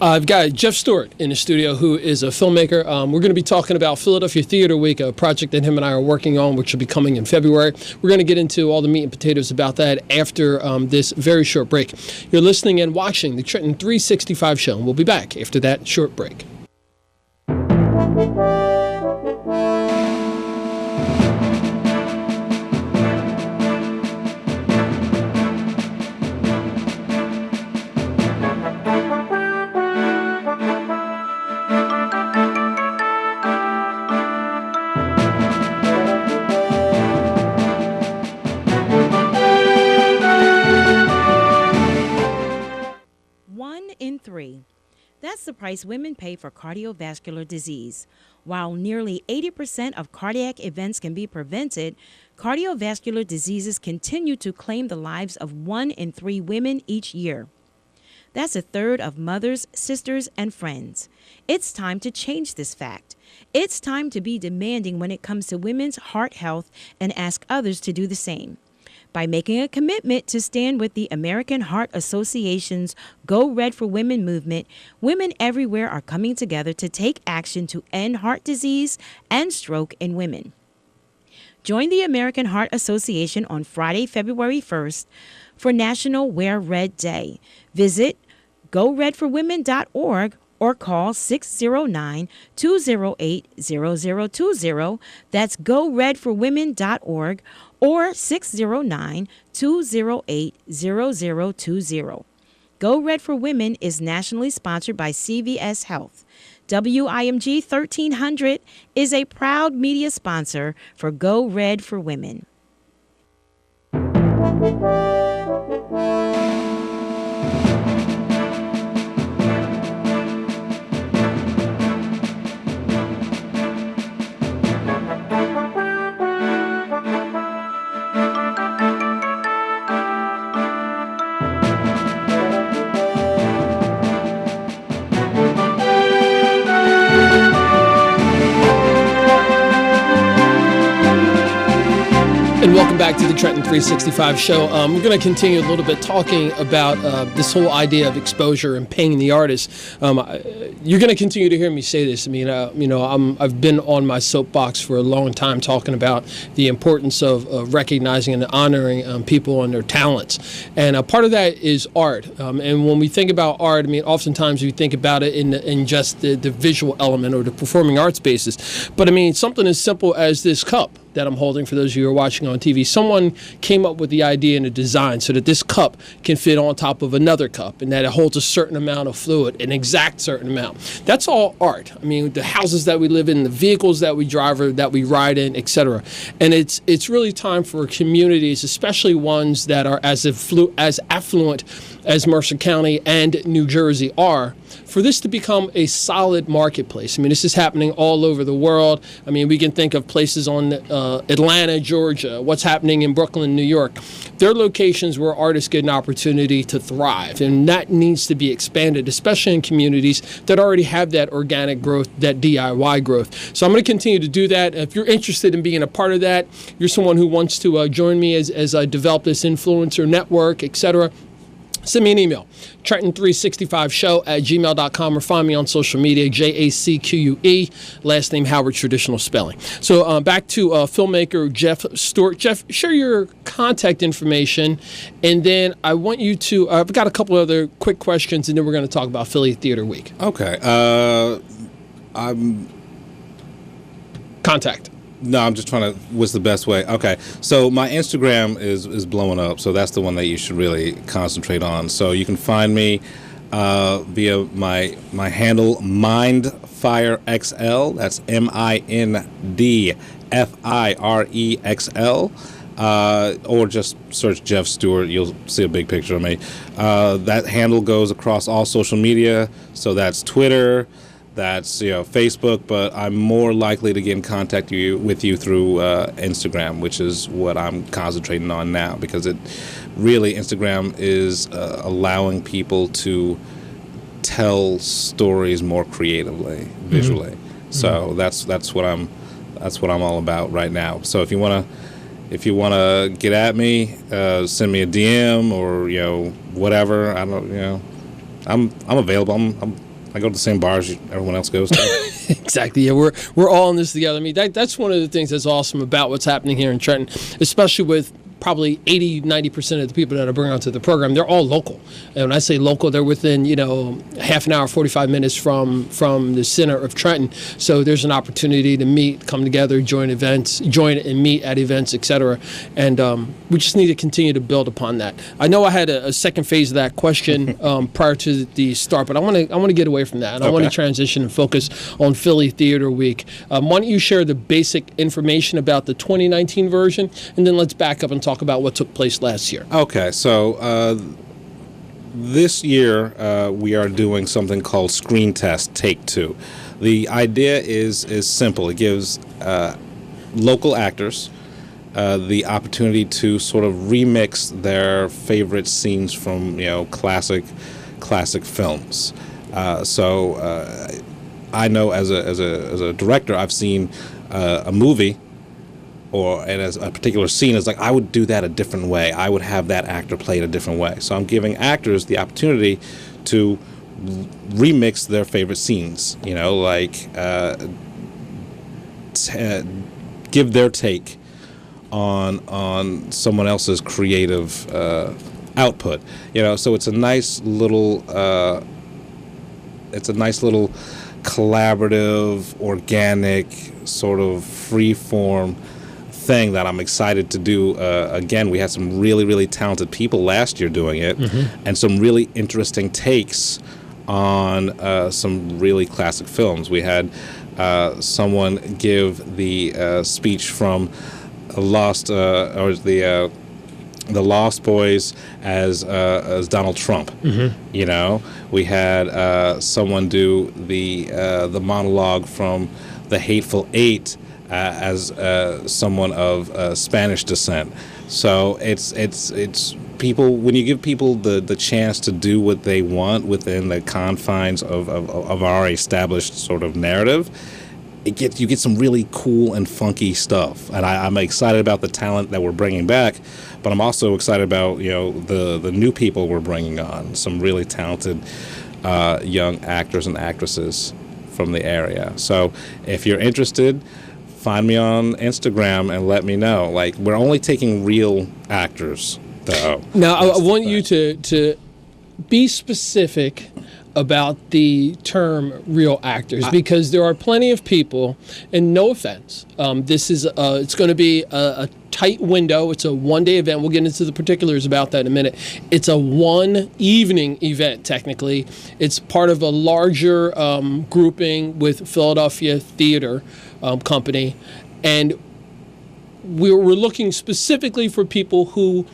I've got Jeff Stewart in the studio, who is a filmmaker. We're going to be talking about Philadelphia Theater Week, a project that him and I are working on, which will be coming in February. We're going to get into all the meat and potatoes about that after this very short break. You're listening and watching the Trenton 365 show, and we'll be back after that short break.
That's the price women pay for cardiovascular disease. While nearly 80% of cardiac events can be prevented, cardiovascular diseases continue to claim the lives of 1 in 3 women each year. That's a third of mothers, sisters, and friends. It's time to change this fact. It's time to be demanding when it comes to women's heart health and ask others to do the same. By making a commitment to stand with the American Heart Association's Go Red for Women movement, women everywhere are coming together to take action to end heart disease and stroke in women. Join the American Heart Association on Friday, February 1st for National Wear Red Day. Visit goredforwomen.org or call 609-208-0020. That's goredforwomen.org or 609-208-0020. Go Red for Women is nationally sponsored by CVS Health. WIMG 1300 is a proud media sponsor for Go Red for Women.
And welcome back to the Trenton 365 show. We're going to continue a little bit talking about this whole idea of exposure and paying the artist. You're going to continue to hear me say this. I mean, I've been on my soapbox for a long time talking about the importance of recognizing and honoring people and their talents. And part of that is art. And when we think about art, I mean, oftentimes we think about it in just the visual element or the performing arts basis. But I mean, something as simple as this cup that I'm holding, for those of you who are watching on TV, someone came up with the idea and the design so that this cup can fit on top of another cup and that it holds a certain amount of fluid, an exact certain amount. That's all art. I mean, the houses that we live in, the vehicles that we drive or that we ride in, etc. And it's really time for communities, especially ones that are as affluent as Mercer County and New Jersey are, for this to become a solid marketplace. I mean, this is happening all over the world. I mean, we can think of places on Atlanta, Georgia, what's happening in Brooklyn, New York. They're locations where artists get an opportunity to thrive, and that needs to be expanded, especially in communities that already have that organic growth, that DIY growth. So I'm going to continue to do that. If you're interested in being a part of that, you're someone who wants to join me as I develop this influencer network, etc., send me an email, Trenton365show@gmail.com, or find me on social media, JACQUE, last name Howard, traditional spelling. So back to filmmaker Jeff Stewart. Jeff, share your contact information, and then I want you to, I've got a couple other quick questions, and then we're going to talk about Philly Theater Week.
Okay.
Contact.
No, I'm just trying to, what's the best way? Okay, so my Instagram is blowing up, so that's the one that you should really concentrate on. So you can find me via my handle, MindFireXL. That's MINDFIREXL. Or just search Jeff Stewart. You'll see a big picture of me. That handle goes across all social media, so that's Twitter, that's Facebook, but I'm more likely to get in contact with you through Instagram, which is what I'm concentrating on now, because Instagram is allowing people to tell stories more creatively, visually. Mm-hmm. So that's what I'm all about right now. So if you wanna get at me, send me a DM or whatever. I don't I'm available. I go to the same bars everyone else goes to.
Exactly. Yeah, we're all in this together. I mean, that's one of the things that's awesome about what's happening here in Trenton, especially with probably 80-90% of the people that I bring onto the program. They're all local. And when I say local, they're within half an hour, 45 minutes from the center of Trenton. So there's an opportunity to meet, come together, join and meet at events, etc. And we just need to continue to build upon that. I know I had a second phase of that question prior to the start, but I want to get away from that, and I want to transition and focus on Philly Theater Week. Why don't you share the basic information about the 2019 version, and then let's back up and talk about what took place last year.
Okay, so this year we are doing something called Screen Test Take 2. The idea is simple. It gives local actors the opportunity to sort of remix their favorite scenes from classic films. So I know as a director, I've seen a movie and as a particular scene is like, I would do that a different way. I would have that actor play it a different way. So I'm giving actors the opportunity to remix their favorite scenes, give their take on someone else's creative output. So it's a nice little collaborative, organic, sort of free-form thing that I'm excited to do. Again, we had some really, really talented people last year doing it, and some really interesting takes on some really classic films. We had someone give the speech from the Lost Boys as Donald Trump. We had someone do the monologue from The Hateful Eight as someone of Spanish descent. So it's people, when you give people the chance to do what they want within the confines of our established sort of narrative, you get some really cool and funky stuff. And I'm excited about the talent that we're bringing back, but I'm also excited about the new people we're bringing on, some really talented young actors and actresses from the area. So if you're interested, find me on Instagram and let me know. Like, we're only taking real actors, though.
Now, I want you to be specific about the term real actors, because there are plenty of people, and no offense, this is it's going to be a tight window. It's a one-day event. We'll get into the particulars about that in a minute. It's a one-evening event, technically. It's part of a larger grouping with Philadelphia Theater Company, and we're looking specifically for people who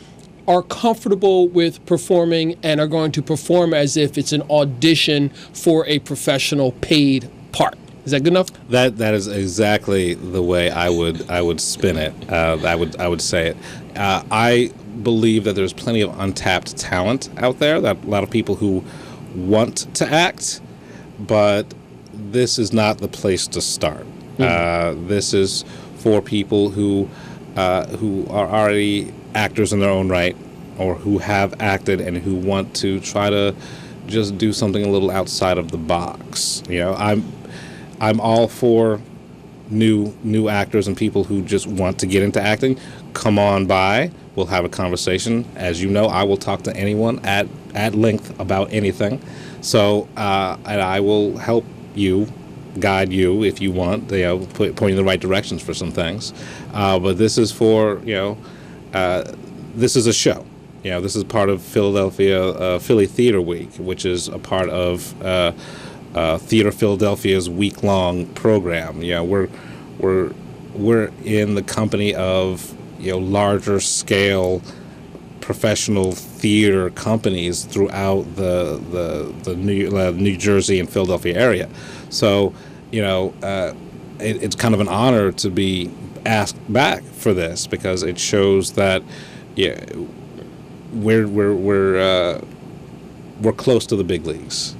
are comfortable with performing and are going to perform as if it's an audition for a professional paid part. Is that good enough?
That is exactly the way I would spin it. I would say it. I believe that there's plenty of untapped talent out there. That a lot of people who want to act, but this is not the place to start. This is for people who are already actors in their own right, or who have acted and who want to try to just do something a little outside of the box. I'm all for new actors and people who just want to get into acting. Come on by. We'll have a conversation. As you know, I will talk to anyone at length about anything. So, and I will help you, guide you if you want, point you in the right directions for some things. But this is for, this is a show. This is part of Philly Theater Week, which is a part of Theater Philadelphia's week-long program. We're in the company of larger scale professional theater companies throughout the New Jersey and Philadelphia area. So it's kind of an honor to be asked back for this, because it shows that we're close to the big leagues.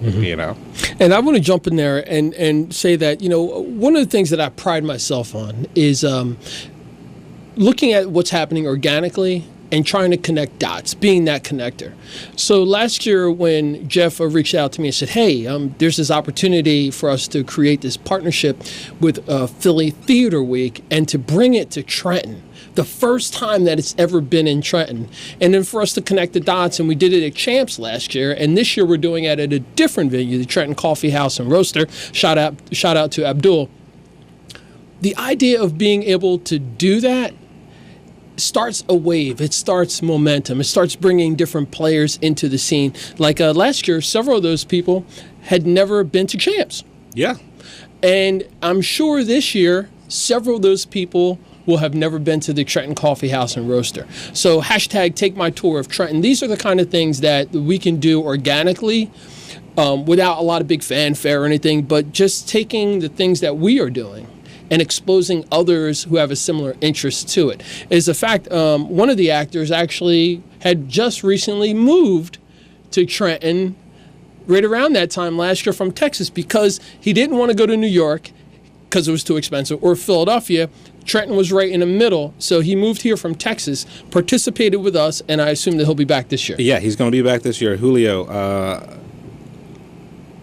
And I want to jump in there and say that one of the things that I pride myself on is looking at what's happening organically and trying to connect dots, being that connector. So last year when Jeff reached out to me and said, hey, there's this opportunity for us to create this partnership with Philly Theater Week and to bring it to Trenton, the first time that it's ever been in Trenton, and then for us to connect the dots. And we did it at Champs last year, and this year we're doing it at a different venue, the Trenton Coffee House and Roaster. Shout out to Abdul. The idea of being able to do that starts a wave. It starts momentum. It starts bringing different players into the scene. Like last year, several of those people had never been to Champs.
Yeah.
And I'm sure this year, several of those people will have never been to the Trenton Coffee House and Roaster. So #take my tour of Trenton. These are the kind of things that we can do organically without a lot of big fanfare or anything, but just taking the things that we are doing and exposing others who have a similar interest to it. As a fact, one of the actors actually had just recently moved to Trenton right around that time last year from Texas, because he didn't want to go to New York because it was too expensive, or Philadelphia. Trenton was right in the middle, so he moved here from Texas, participated with us, and I assume that he'll be back this year.
Yeah, he's going to be back this year. Julio,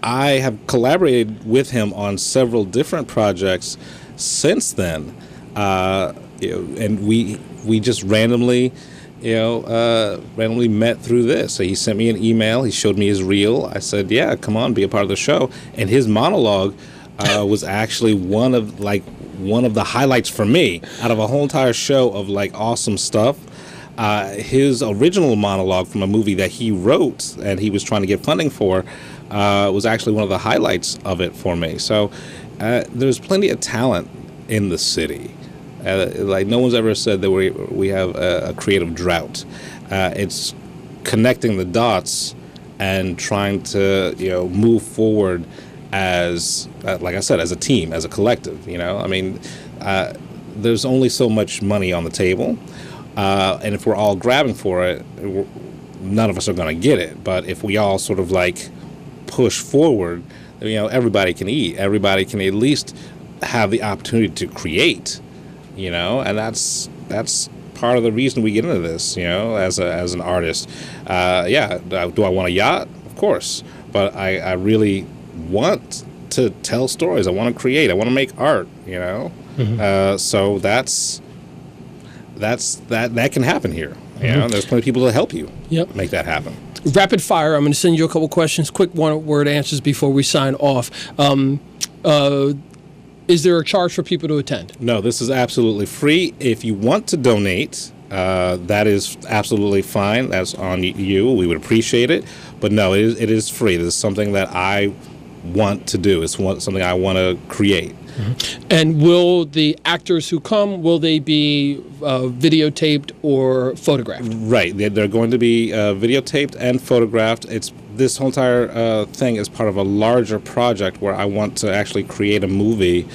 I have collaborated with him on several different projects since then, and we just randomly met through this. So he sent me an email. He showed me his reel. I said, "Yeah, come on, be a part of the show." And his monologue was actually one of the highlights for me out of a whole entire show of awesome stuff. His original monologue from a movie that he wrote and he was trying to get funding for was actually one of the highlights of it for me. So there's plenty of talent in the city. No one's ever said that we have a creative drought. It's connecting the dots and trying to move forward as like I said, as a team, as a collective. There's only so much money on the table, and if we're all grabbing for it, none of us are going to get it. But if we all sort of push forward, everybody can eat. Everybody can at least have the opportunity to create, and that's part of the reason we get into this, as an artist. Do I want a yacht? Of course, but I really want to tell stories. I want to create. I want to make art. So that can happen here. There's plenty of people to help you make that happen.
Rapid fire. I'm going to send you a couple questions, quick one-word answers before we sign off. Is there a charge for people to attend?
No, this is absolutely free. If you want to donate, that is absolutely fine. That's on you. We would appreciate it. But no, it is free. This is something that I want to do. It's something I want to create.
Mm-hmm. And will the actors who come, will they be videotaped or photographed?
Right. They're going to be videotaped and photographed. This whole entire thing is part of a larger project where I want to actually create a movie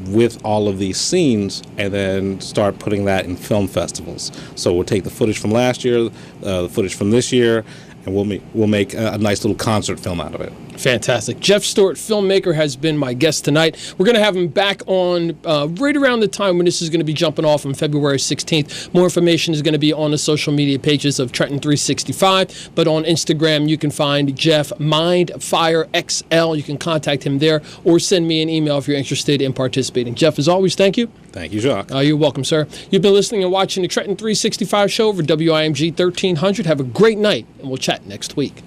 with all of these scenes and then start putting that in film festivals. So we'll take the footage from last year, the footage from this year, and we'll make a nice little concert film out of it.
Fantastic. Jeff Stewart, filmmaker, has been my guest tonight. We're going to have him back on right around the time when this is going to be jumping off on February 16th. More information is going to be on the social media pages of Trenton 365, but on Instagram you can find Jeff MindFireXL. You can contact him there or send me an email if you're interested in participating. Jeff, as always, thank you.
Thank you, Jacque.
You're welcome, sir. You've been listening and watching the Trenton 365 show over WIMG 1300. Have a great night, and we'll chat next week.